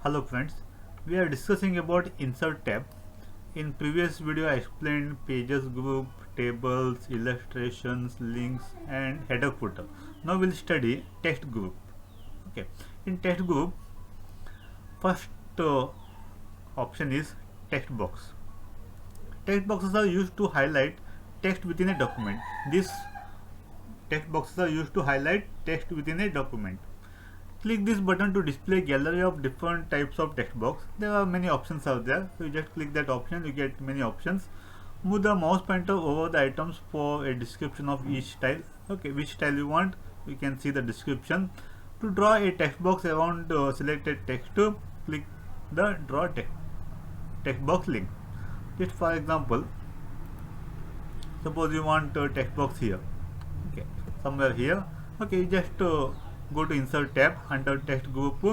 Hello friends, we are discussing about insert tab. In previous video I explained pages group, tables, illustrations, links and header footer. Now we'll study text group. Okay, in text group first option is text box. Text boxes are used to highlight text within a document. These text boxes are used to highlight text within a document. Click this button to display gallery of different types of text box. There are many options out there. So you just click that option, you get many options. Move the mouse pointer over the items for a description of each style. Okay, which style you want, you can see the description. To draw a text box around selected text, click the draw text box link. Just for example, suppose you want a text box here. Okay, somewhere here. Okay, just go to insert tab under text group,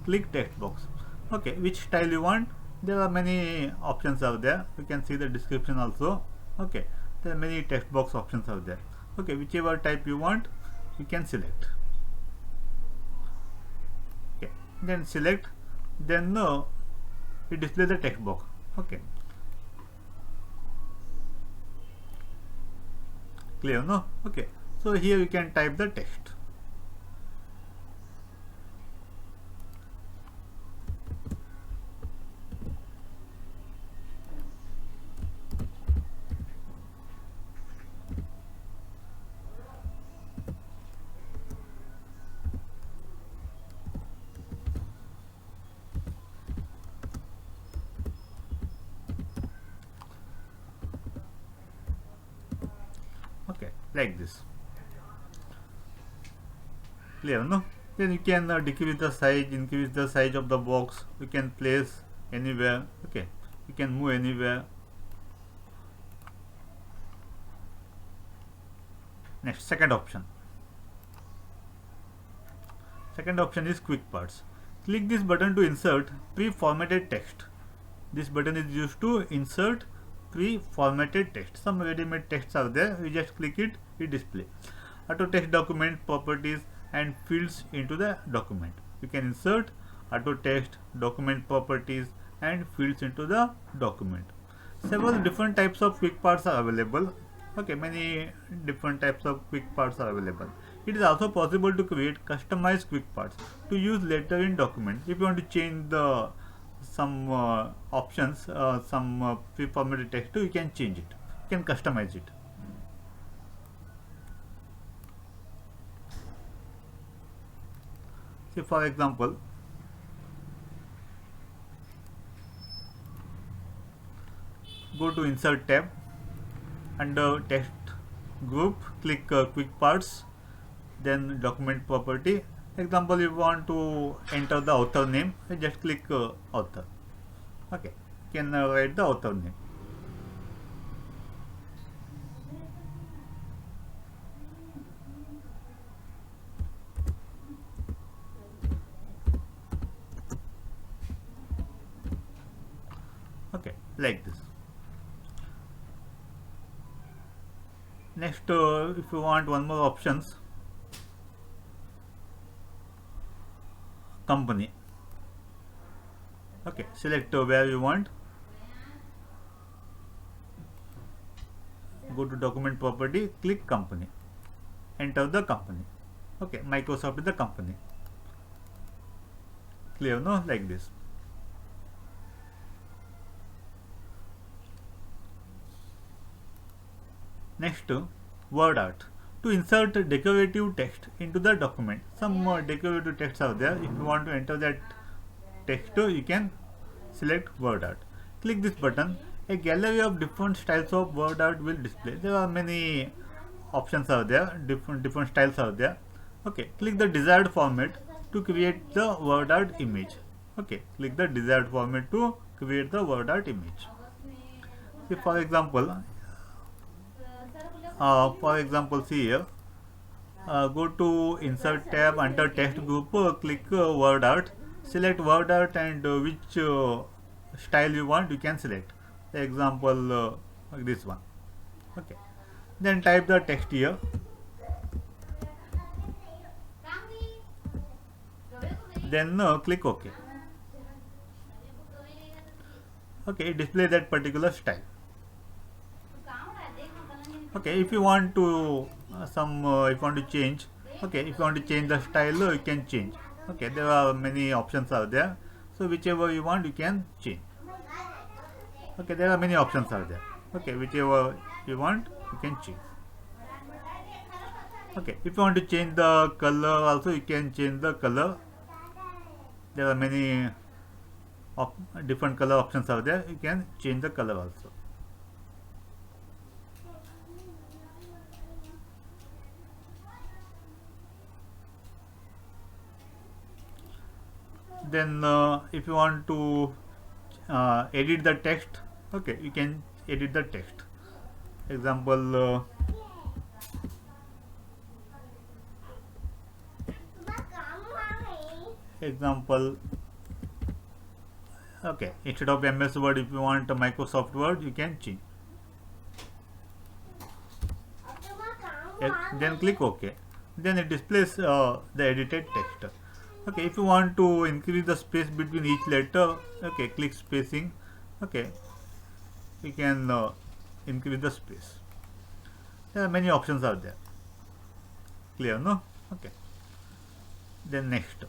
click text box. Okay, which style you want, there are many options out there. You can see the description also. Okay, there are many text box options out there. Okay, whichever type you want, you can select. Okay, then select, then it displays the text box. Okay, clear, no? Okay, so here you can type the text. Okay, like this. Clear, no? Then you can decrease the size, increase the size of the box. You can place anywhere. Okay, you can move anywhere. Next, second option. Second option is quick parts. Click this button to insert pre-formatted text. This button is used to insert pre-formatted text. Some ready-made texts are there. You just click it, it display. Auto text document properties and fields into the document. You can insert auto text, document properties and fields into the document. Several different types of quick parts are available. Okay, many different types of quick parts are available. It is also possible to create customized quick parts to use later in document. If you want to change the some options, some pre-formatted text, you can change it. You can customize it. See, for example, go to insert tab, under text group, click quick parts, then document property. Example, you want to enter the author name, just click author. Okay, you can write the author name. Okay, like this. Next, if you want one more options, company. Okay, select where you want. Go to document property, click company. Enter the company. Okay, Microsoft is the company. Clear, no? Like this. Next, word art. To insert decorative text into the document. Some decorative texts are there. If you want to enter that text, you can select word art. Click this button. A gallery of different styles of word art will display. There are many options are there. Different styles are there. Okay, click the desired format to create the word art image. Okay, click the desired format to create the word art image. See, for example, see here. Go to insert tab under text group, click word art, select word art and which style you want, you can select. Example, like this one. Okay, then type the text here. Then click OK. Okay, it displays that particular style. Okay, if you want to if you want to change, okay, if you want to change the style, you can change. Okay, there are many options out there, so whichever you want, you can change. Okay, there are many options out there. Okay, whichever you want, you can change. Okay, if you want to change the color also, you can change the color. There are many different color options out there. You can change the color also. Then if you want to edit the text, okay, you can edit the text. Example, example, okay, instead of MS Word, if you want a Microsoft Word, you can change. Then click OK. Then it displays the edited text. Okay, if you want to increase the space between each letter, okay, click spacing. Okay, you can increase the space. There are many options out there. Clear, no? Okay. Then next.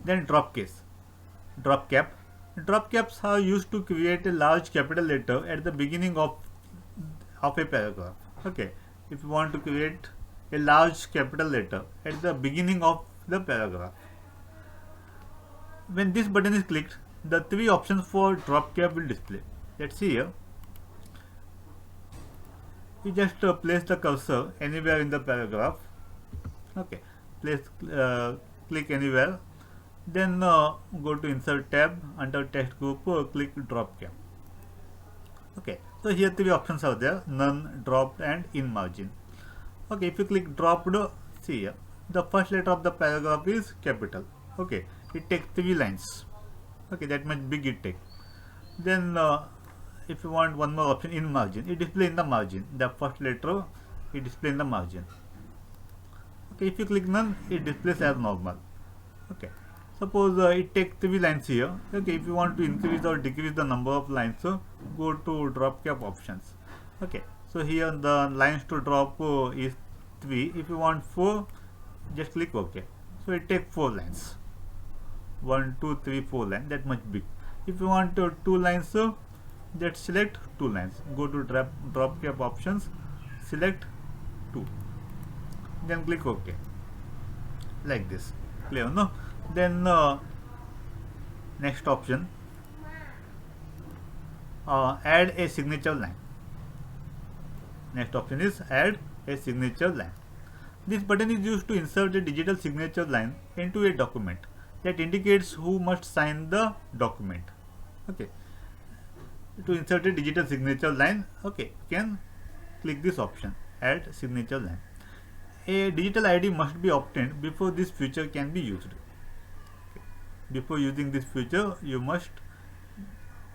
Then drop case. Drop cap. Drop caps are used to create a large capital letter at the beginning of a paragraph. Okay, if you want to create a large capital letter at the beginning of the paragraph, when this button is clicked, the three options for drop cap will display. Let's see here. You just place the cursor anywhere in the paragraph. Okay, click anywhere. Then go to Insert tab, under Text Group, click Drop Cap. Okay, so here three options are there: none, dropped, and in margin. Okay, if you click dropped, see here, the first letter of the paragraph is capital. Okay, it takes 3 lines. Okay, that much big it takes. Then if you want one more option, in margin, it displays in the margin. The first letter, it displays in the margin. Okay, if you click none, it displays as normal. Okay, suppose it takes 3 lines here. Okay, if you want to increase or decrease the number of lines, go to drop cap options. Okay, so here the lines to drop is 3. If you want 4, just click OK. So it takes 4 lines. 1, 2, 3, 4 lines. That much big. If you want 2 lines, just select 2 lines. Go to drop cap options, select 2. Then click OK. Like this. Clear, no? Then next option, add a signature line. Next option is add a signature line. This button is used to insert a digital signature line into a document that indicates who must sign the document. Okay, to insert a digital signature line, okay, you can click this option, add signature line. A digital ID must be obtained before this feature can be used. Okay. Before using this feature, you must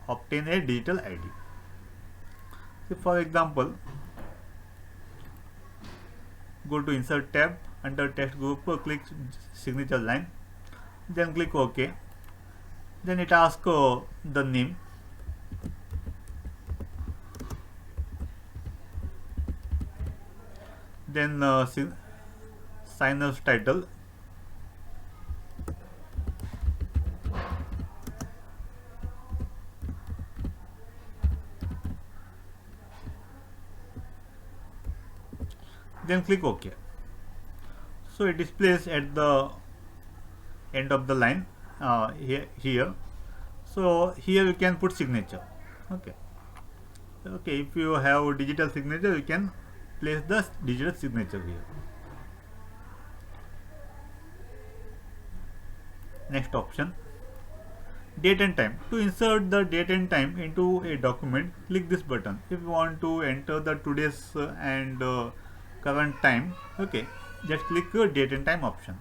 obtain a digital ID. So for example, go to Insert tab, under Text Group, click signature line, then click OK. Then it asks the name. Then signer's title. Then click OK. So it displays at the end of the line here. So here you can put signature. Okay. Okay, if you have digital signature, you can place the digital signature here. Next option, date and time. To insert the date and time into a document, click this button. If you want to enter the today's and current time, okay, just click date and time option.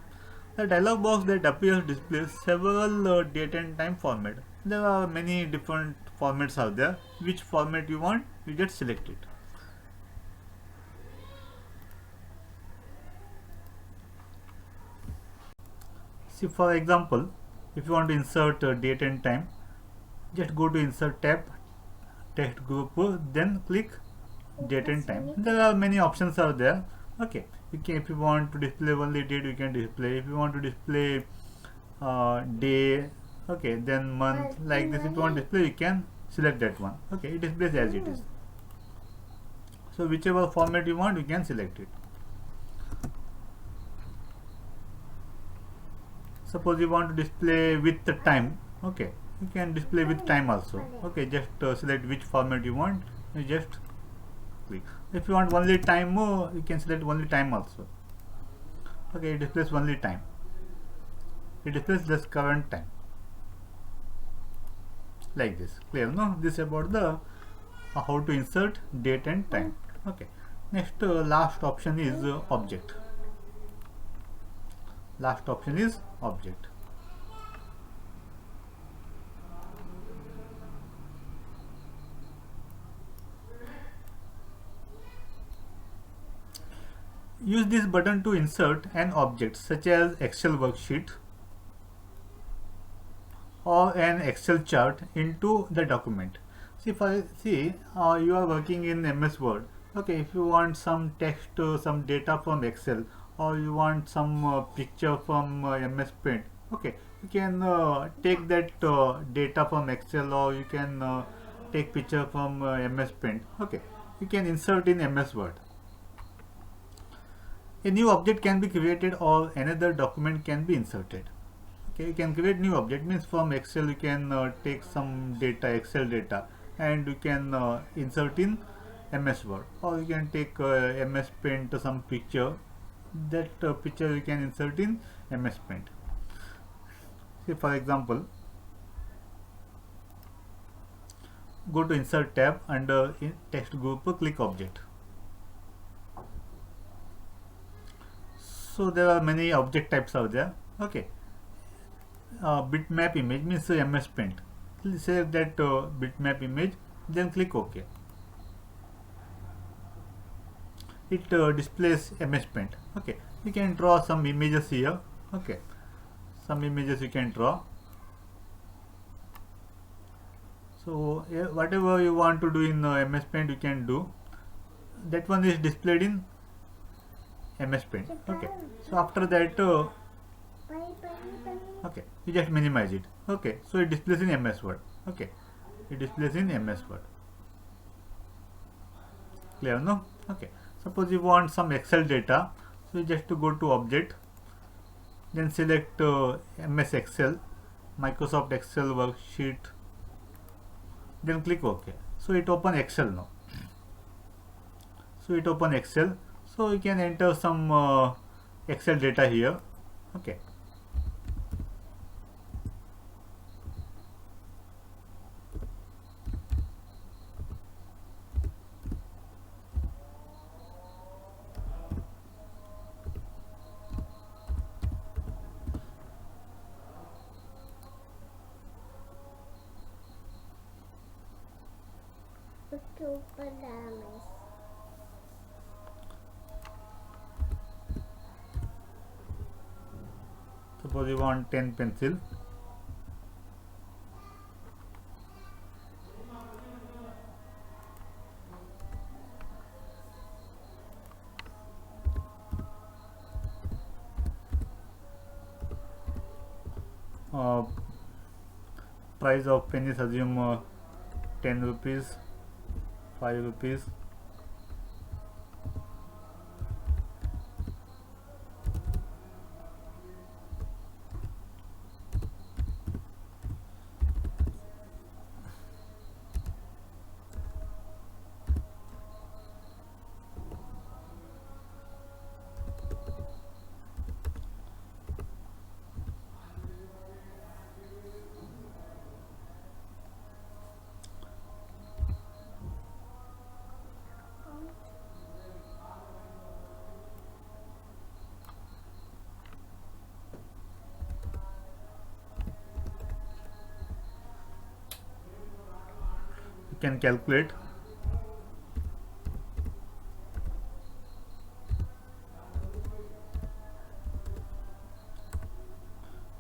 The dialog box that appears displays several date and time formats. There are many different formats out there. Which format you want, you just select it. See, for example, If you want to insert date and time, just go to insert tab, text group, then click date and time. There are many options are there. Okay, you can, if you want to display only date, you can display. If you want to display day, okay, then month, like this. If you want to display, you can select that one. Okay, it displays as it is. So whichever format you want, you can select it. Suppose you want to display with the time, okay, you can display with time also. Okay, just select which format you want, you just click. If you want only time, you can select only time also. Okay, it displays only time, it displays this current time, like this. Clear? No, this about the how to insert date and time. Okay, next last option is object. Last option is object. Use this button to insert an object such as Excel worksheet or an Excel chart into the document. See, you are working in MS Word. Okay, if you want some text, some data from Excel, or you want some picture from MS Paint, okay, you can take that data from Excel, or you can take picture from MS Paint. Okay, you can insert in MS Word. A new object can be created or another document can be inserted. Okay, you can create new object, means from Excel you can take some data, Excel data, and you can insert in MS Word, or you can take MS Paint some picture, that picture you can insert in MS Paint. See, for example, go to insert tab, under text group, click object. So there are many object types out there. Okay, bitmap image, means MS Paint. Select that bitmap image, then click OK. It displays MS Paint. Okay, you can draw some images here. Okay, some images you can draw. So whatever you want to do in MS Paint, you can do. That one is displayed in MS Paint. Okay, so after that, okay, you just minimize it. Okay, so it displays in MS Word. Okay, it displays in MS Word. Clear? No? Okay, suppose you want some Excel data, so you just to go to object, then select MS Excel, Microsoft Excel worksheet, then click OK. So it open Excel now. So it open Excel. So you can enter some Excel data here. Okay. Suppose you want 10 pencil. Price of pen is assume 10 rupees, 5 rupees. Can calculate.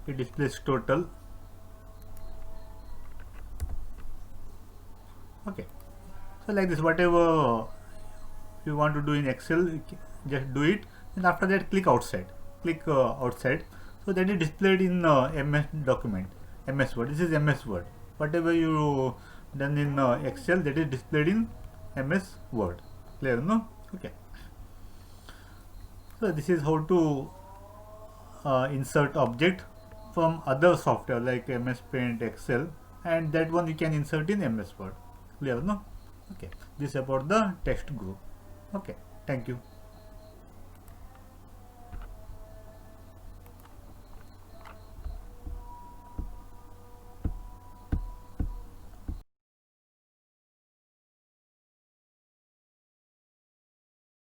It displays total. Okay, so like this, whatever you want to do in Excel, just do it, and after that click outside, outside, so that is displayed in MS document, MS Word. This is MS Word. Whatever you done in Excel, that is displayed in MS Word. Clear, no? Okay, so this is how to insert object from other software like MS Paint, Excel, and that one you can insert in MS Word. Clear, no? Okay, this is about the text group. Okay, thank you.